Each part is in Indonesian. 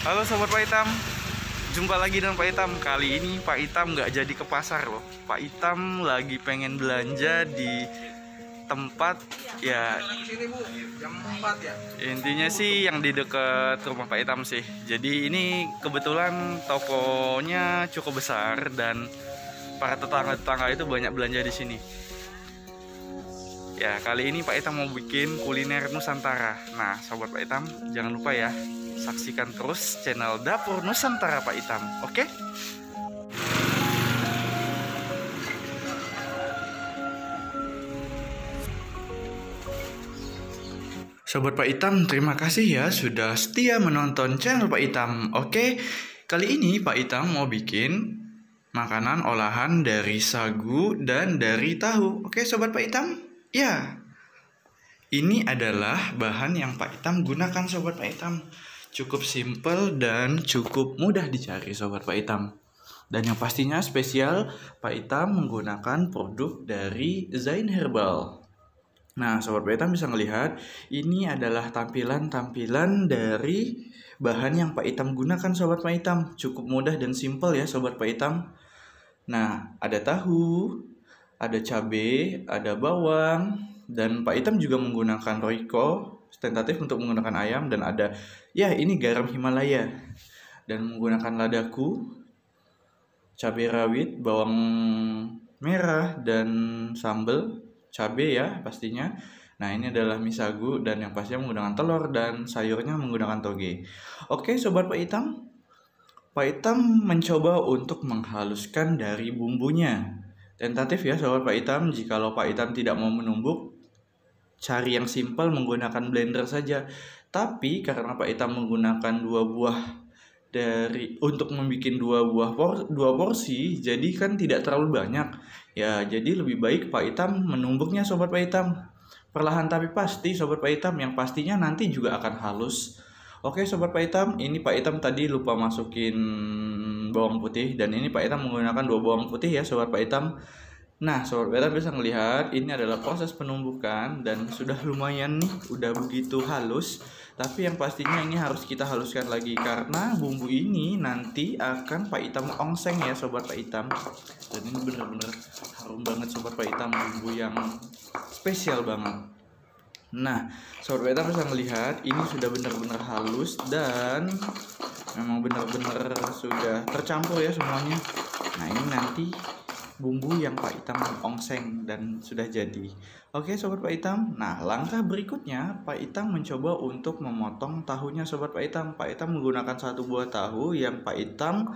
Halo Sobat Pak Itam, jumpa lagi dengan Pak Itam. Kali ini Pak Itam nggak jadi ke pasar loh. Pak Itam lagi pengen belanja di tempat ya, Sini Bu, jam 4 ya. intinya sih yang di dekat rumah Pak Itam sih. Jadi ini kebetulan tokonya cukup besar dan para tetangga-tetangga itu banyak belanja di sini. Ya, kali ini Pak Itam mau bikin kuliner Nusantara. Nah, Sobat Pak Itam, jangan lupa ya, saksikan terus channel Dapur Nusantara Pak Itam, oke? Sobat Pak Itam, terima kasih ya sudah setia menonton channel Pak Itam. Oke, kali ini Pak Itam mau bikin makanan olahan dari sagu dan dari tahu. Oke, Sobat Pak Itam? Ya, ini adalah bahan yang Pak Itam gunakan Sobat Pak Itam. Cukup simple dan cukup mudah dicari Sobat Pak Itam. Dan yang pastinya spesial, Pak Itam menggunakan produk dari Zain Herbal. Nah, Sobat Pak Itam bisa melihat ini adalah tampilan-tampilan dari bahan yang Pak Itam gunakan Sobat Pak Itam. Cukup mudah dan simple ya Sobat Pak Itam. Nah, ada tahu, ada cabai, ada bawang, dan Pak Itam juga menggunakan Royco tentatif untuk menggunakan ayam, dan ada ya ini garam Himalaya, dan menggunakan ladaku, cabai rawit, bawang merah, dan sambal cabai ya pastinya. Nah, ini adalah mie sagu dan yang pastinya menggunakan telur dan sayurnya menggunakan toge. Oke Sobat Pak Itam, Pak Itam mencoba untuk menghaluskan dari bumbunya. Tentatif ya Sobat Pak Itam, jikalau Pak Itam tidak mau menumbuk, cari yang simpel menggunakan blender saja. Tapi karena Pak Itam menggunakan untuk membuat dua porsi, jadi kan tidak terlalu banyak. Ya, jadi lebih baik Pak Itam menumbuknya Sobat Pak Itam. Perlahan tapi pasti Sobat Pak Itam, yang pastinya nanti juga akan halus. Oke Sobat Pak Itam, ini Pak Itam tadi lupa masukin bawang putih, dan ini Pak Itam menggunakan 2 bawang putih ya Sobat Pak Itam. Nah, Sobat Pak Itam bisa melihat ini adalah proses penumbukan dan sudah lumayan nih, udah begitu halus. Tapi yang pastinya ini harus kita haluskan lagi karena bumbu ini nanti akan Pak Itam ongseng ya Sobat Pak Itam. Dan ini bener-bener harum banget Sobat Pak Itam, bumbu yang spesial banget. Nah, Sobat Pak Itam bisa melihat ini sudah benar-benar halus dan memang benar-benar sudah tercampur ya semuanya. Nah, ini nanti bumbu yang Pak Itam ongseng dan sudah jadi. Oke Sobat Pak Itam, nah langkah berikutnya Pak Itam mencoba untuk memotong tahunya Sobat Pak Itam. Pak Itam menggunakan 1 buah tahu yang Pak Itam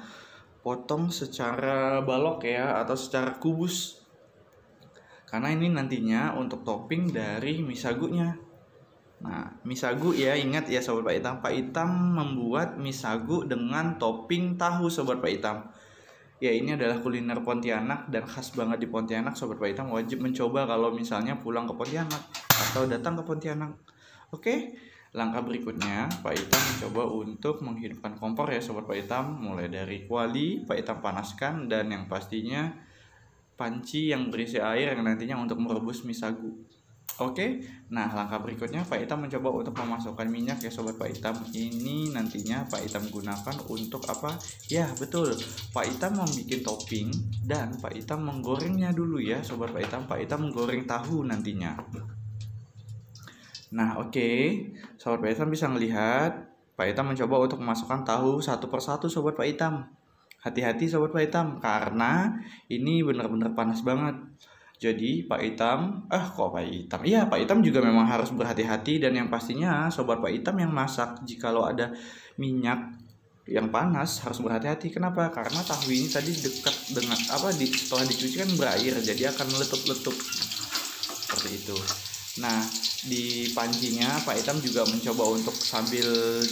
potong secara balok ya, atau secara kubus. Karena ini nantinya untuk topping dari mie sagunya. Nah, mie sagu ya, ingat ya Sobat Pak Itam, Pak Itam membuat mie sagu dengan topping tahu Sobat Pak Itam. Ya, ini adalah kuliner Pontianak dan khas banget di Pontianak. Sobat Pak Itam wajib mencoba kalau misalnya pulang ke Pontianak atau datang ke Pontianak. Oke, langkah berikutnya Pak Itam mencoba untuk menghidupkan kompor ya Sobat Pak Itam. Mulai dari kuali Pak Itam panaskan, dan yang pastinya panci yang berisi air yang nantinya untuk merebus mie sagu. Oke, nah langkah berikutnya Pak Itam mencoba untuk memasukkan minyak ya Sobat Pak Itam. Ini nantinya Pak Itam gunakan untuk apa? Ya betul, Pak Itam membuat topping dan Pak Itam menggorengnya dulu ya Sobat Pak Itam. Pak Itam menggoreng tahu nantinya. Nah oke, Sobat Pak Itam bisa melihat Pak Itam mencoba untuk memasukkan tahu satu persatu Sobat Pak Itam. Hati-hati Sobat Pak Itam, karena ini benar-benar panas banget. Jadi Pak Itam, kok Pak Itam? Iya, Pak Itam juga memang harus berhati-hati, dan yang pastinya Sobat Pak Itam yang masak, jikalau ada minyak yang panas harus berhati-hati. Kenapa? Karena tahu ini tadi dekat dengan setelah dicuci kan berair, jadi akan meletup-letup seperti itu. Nah, di pancinya Pak Itam juga mencoba untuk sambil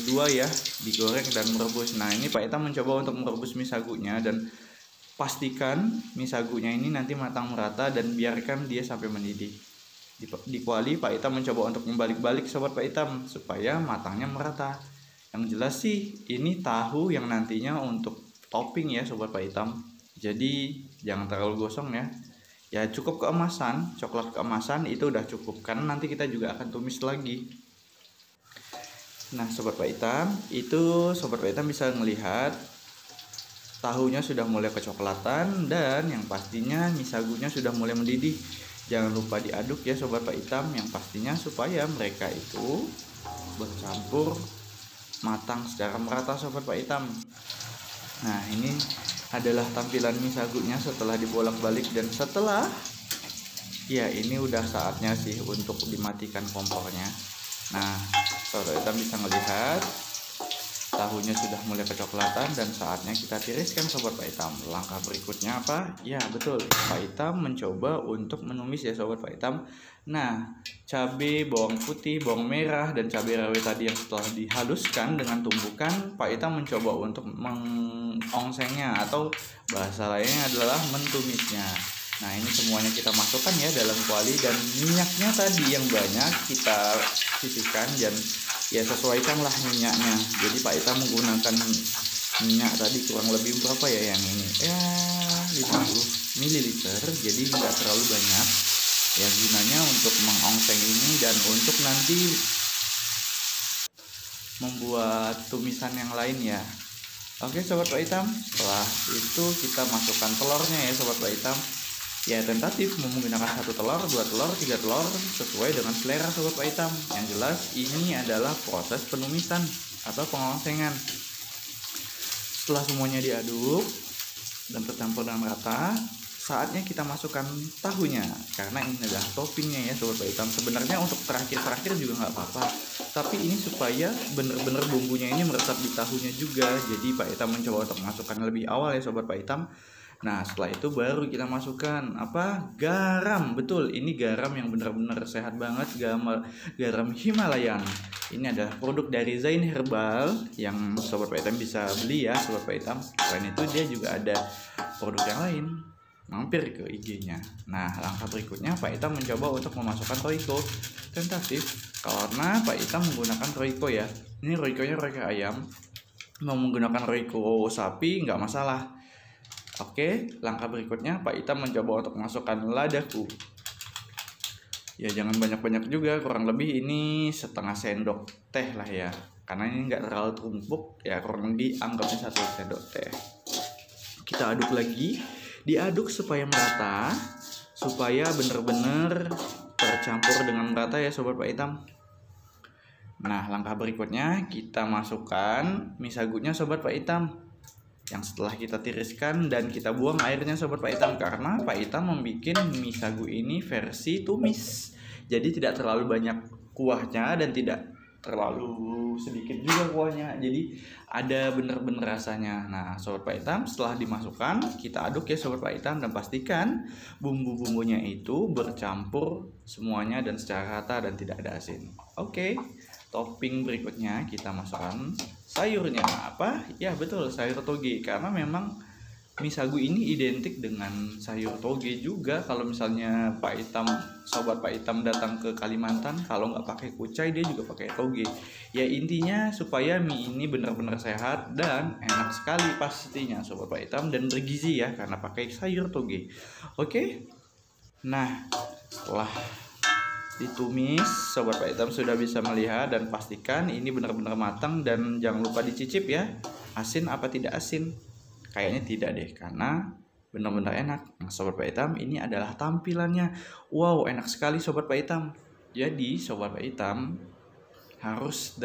dua ya, digoreng dan merebus. Nah, ini Pak Itam mencoba untuk merebus mie sagunya, dan pastikan mie sagunya ini nanti matang merata dan biarkan dia sampai mendidih. Di kuali Pak Itam mencoba untuk membalik-balik Sobat Pak Itam supaya matangnya merata. Yang jelas sih ini tahu yang nantinya untuk topping ya Sobat Pak Itam. Jadi jangan terlalu gosong ya. Ya cukup keemasan, coklat keemasan itu udah cukup, karena nanti kita juga akan tumis lagi. Nah, Sobat Pak Hitam, itu Sobat Pak Hitam bisa melihat tahunya sudah mulai kecoklatan dan yang pastinya mie sagunya sudah mulai mendidih. Jangan lupa diaduk ya Sobat Pak Hitam, yang pastinya supaya mereka itu bercampur matang secara merata Sobat Pak Hitam. Nah, ini adalah tampilan mie sagunya setelah dibolak-balik dan setelah ya ini udah saatnya sih untuk dimatikan kompornya. Nah, Sobat Pak Hitam bisa melihat tahunya sudah mulai kecoklatan dan saatnya kita tiriskan Sobat Pak Hitam. Langkah berikutnya apa? Ya betul, Pak Hitam mencoba untuk menumis ya Sobat Pak Hitam. Nah, cabai, bawang putih, bawang merah, dan cabai rawit tadi yang setelah dihaluskan dengan tumbukan, Pak Hitam mencoba untuk mengongsengnya atau bahasa lainnya adalah mentumisnya. Nah, ini semuanya kita masukkan ya dalam kuali dan minyaknya tadi yang banyak kita sisihkan dan ya sesuaikanlah minyaknya. Jadi Pak Hitam menggunakan minyak tadi kurang lebih berapa ya yang ini? Ya 50 ml. Jadi nggak terlalu banyak. Ya gunanya untuk mengongseng ini dan untuk nanti membuat tumisan yang lain ya. Oke Sobat Pak Hitam, setelah itu kita masukkan telurnya ya Sobat Pak Hitam. Ya tentatif menggunakan 1 telur, 2 telur, 3 telur sesuai dengan selera Sobat Pak Hitam. Yang jelas ini adalah proses penumisan atau pengongsengan. Setelah semuanya diaduk dan tercampur dengan rata, saatnya kita masukkan tahunya karena ini adalah toppingnya ya Sobat Pak Hitam. Sebenarnya untuk terakhir juga nggak apa-apa, tapi ini supaya bener-bener bumbunya ini meresap di tahunya juga. Jadi Pak Hitam mencoba untuk masukkan lebih awal ya Sobat Pak Hitam. Nah setelah itu baru kita masukkan apa? Garam. Betul, ini garam yang benar-benar sehat banget, garam Himalayan. Ini adalah produk dari Zain Herbal yang Sobat Pak Hitam bisa beli ya Sobat Pak Hitam. Selain itu dia juga ada produk yang lain, mampir ke IG-nya. Nah langkah berikutnya Pak Hitam mencoba untuk memasukkan Royco. Tentatif karena Pak Hitam menggunakan Royco ya. Ini Royco-nya Royco ayam. Mau menggunakan Royco sapi nggak masalah. Oke, langkah berikutnya Pak Hitam mencoba untuk memasukkan ladaku. Ya jangan banyak-banyak juga, kurang lebih ini setengah sendok teh lah ya. Karena ini nggak terlalu tumpuk, ya kurang lebih anggapnya 1 sendok teh. Kita aduk lagi, diaduk supaya merata, supaya bener-bener tercampur dengan merata ya Sobat Pak Hitam. Nah langkah berikutnya kita masukkan mie sagunya Sobat Pak Hitam, yang setelah kita tiriskan dan kita buang airnya Sobat Pak Hitam karena Pak Hitam membuat mie sagu ini versi tumis. Jadi tidak terlalu banyak kuahnya dan tidak terlalu sedikit juga kuahnya. Jadi ada bener-bener rasanya. Nah Sobat Pak Hitam, setelah dimasukkan kita aduk ya Sobat Pak Hitam dan pastikan bumbu-bumbunya itu bercampur semuanya dan secara rata dan tidak ada asin. Oke. Topping berikutnya kita masukkan sayurnya apa? Ya betul, sayur toge karena memang mie sagu ini identik dengan sayur toge juga. Kalau misalnya Pak Hitam, Sobat Pak Hitam datang ke Kalimantan, kalau nggak pakai kucai dia juga pakai toge. Ya intinya supaya mie ini benar-benar sehat dan enak sekali pastinya Sobat Pak Hitam dan bergizi ya karena pakai sayur toge. Oke. Nah setelah ditumis Sobat Pak Hitam sudah bisa melihat dan pastikan ini benar-benar matang dan jangan lupa dicicip ya, asin apa tidak asin. Kayaknya tidak deh karena benar-benar enak. Nah Sobat Pak Hitam, ini adalah tampilannya. Wow enak sekali Sobat Pak Hitam. Jadi Sobat Pak Hitam harus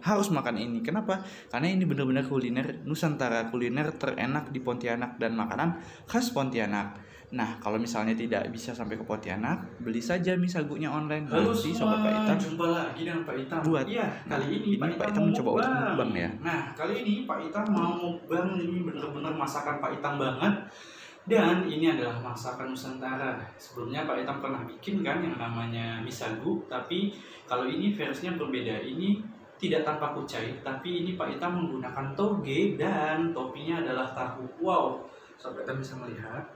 harus makan ini. Kenapa? Karena ini benar-benar kuliner Nusantara, kuliner terenak di Pontianak dan makanan khas Pontianak. Nah, kalau misalnya tidak bisa sampai ke Pontianak, beli saja mie sagunya online. Halo Nanti Sobat Pak Hitam jumpa lagi dengan Pak Hitam. buat. Iya, kali ini Pak Hitam mencoba untuk mukbang ya. Nah, kali ini Pak Hitam mau mukbang, ini benar-benar masakan Pak Hitam banget. Dan ini adalah masakan Nusantara. Sebelumnya Pak Hitam pernah bikin kan yang namanya mie sagu, tapi kalau ini versinya berbeda. Ini tidak tanpa kucai, tapi ini Pak Hitam menggunakan toge dan toppingnya adalah tahu. Wow, Sobat Hitam bisa melihat.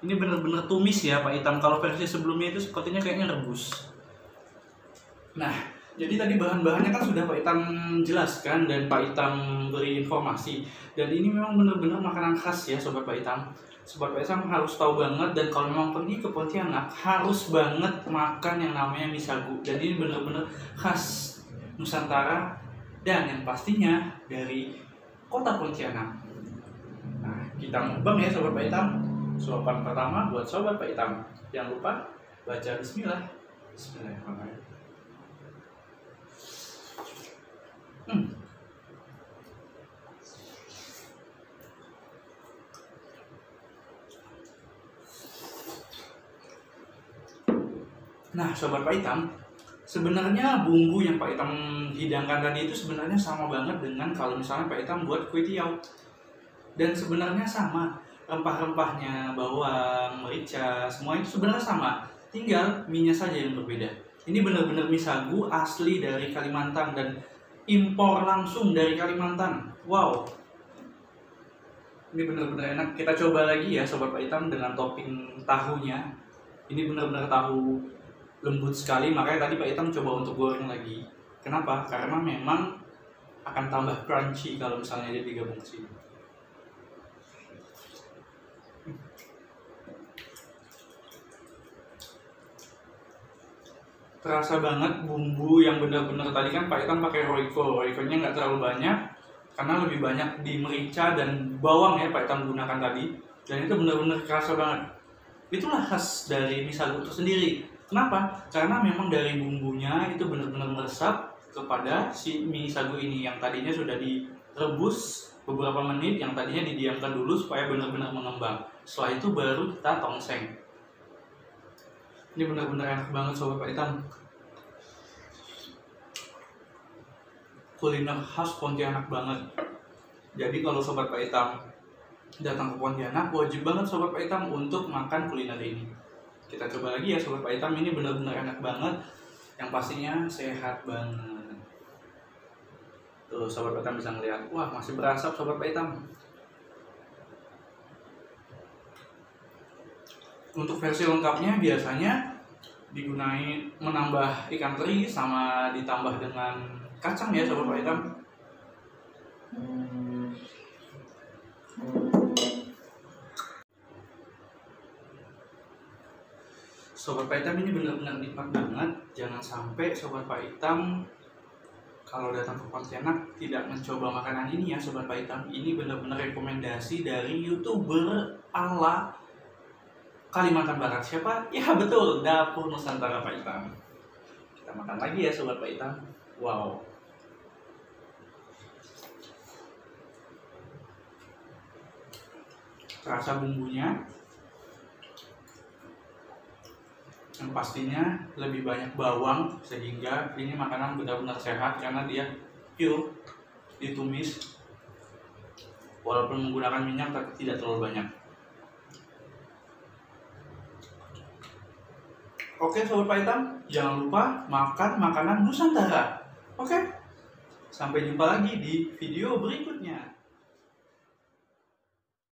Ini benar-benar tumis ya Pak Hitam. Kalau versi sebelumnya itu sepertinya kayaknya rebus. Nah, jadi tadi bahan-bahannya kan sudah Pak Hitam jelaskan dan Pak Hitam beri informasi. Dan ini memang benar-benar makanan khas ya Sobat Pak Hitam. Sobat Pak Hitam harus tahu banget dan kalau memang pergi ke Pontianak harus banget makan yang namanya mie sagu. Dan ini benar-benar khas Nusantara, dan yang pastinya dari kota Pontianak. Nah, kita mukbang ya Sobat Pak Hitam. Suapan pertama buat Sobat Pak Hitam. Jangan lupa baca bismillah. Bismillahirrahmanirrahim. Nah, Sobat Pak Hitam, sebenarnya bumbu yang Pak Hitam hidangkan tadi itu sebenarnya sama banget dengan kalau misalnya Pak Hitam buat kue tiaw. Dan sebenarnya sama, rempah-rempahnya, bawang, merica, semua itu sebenarnya sama. Tinggal mie-nya saja yang berbeda. Ini benar-benar mie sagu asli dari Kalimantan dan impor langsung dari Kalimantan. Wow. Ini benar-benar enak. Kita coba lagi ya Sobat Pak Hitam dengan topping tahunya. Ini benar-benar tahu lembut sekali, makanya tadi Pak Hitam coba untuk goreng lagi. Kenapa? Karena memang akan tambah crunchy kalau misalnya dia digabung ke sini. Terasa banget bumbu yang benar-benar tadi kan Pak Hitam pakai Royco-nya nggak terlalu banyak karena lebih banyak di merica dan bawang ya Pak Hitam gunakan tadi, dan itu benar-benar kerasa banget. Itulah khas dari mie sagu itu sendiri. Kenapa? Karena memang dari bumbunya itu benar-benar meresap kepada si mie sagu ini yang tadinya sudah direbus beberapa menit, yang tadinya didiamkan dulu supaya benar-benar mengembang. Setelah itu baru kita tongseng. Ini benar-benar enak banget Sobat Pak Hitam. Kuliner khas Pontianak banget. Jadi kalau Sobat Pak Hitam datang ke Pontianak, wajib banget Sobat Pak Hitam untuk makan kuliner ini. Kita coba lagi ya Sobat Pak Hitam, ini benar-benar enak banget. Yang pastinya sehat banget. Tuh Sobat Pak Hitam bisa ngeliat, wah masih berasap Sobat Pak Hitam. Untuk versi lengkapnya biasanya digunakan menambah ikan teri sama ditambah dengan kacang ya Sobat Pak Hitam. Sobat Pak Hitam, ini benar-benar nikmat banget. Jangan sampai Sobat Pak Hitam kalau datang ke Pontianak tidak mencoba makanan ini ya Sobat Pak Hitam. Ini benar-benar rekomendasi dari YouTuber ala Kalimantan Barat. Siapa? Ya betul, Dapur Nusantara Pak Hitam. Kita makan lagi ya Sobat Pak Hitam. Wow. Rasa bumbunya yang pastinya lebih banyak bawang, sehingga ini makanan benar-benar sehat karena dia pure ditumis walaupun menggunakan minyak tapi tidak terlalu banyak. Oke Sobat Pak Hitam, jangan lupa makan makanan Nusantara. Oke, sampai jumpa lagi di video berikutnya.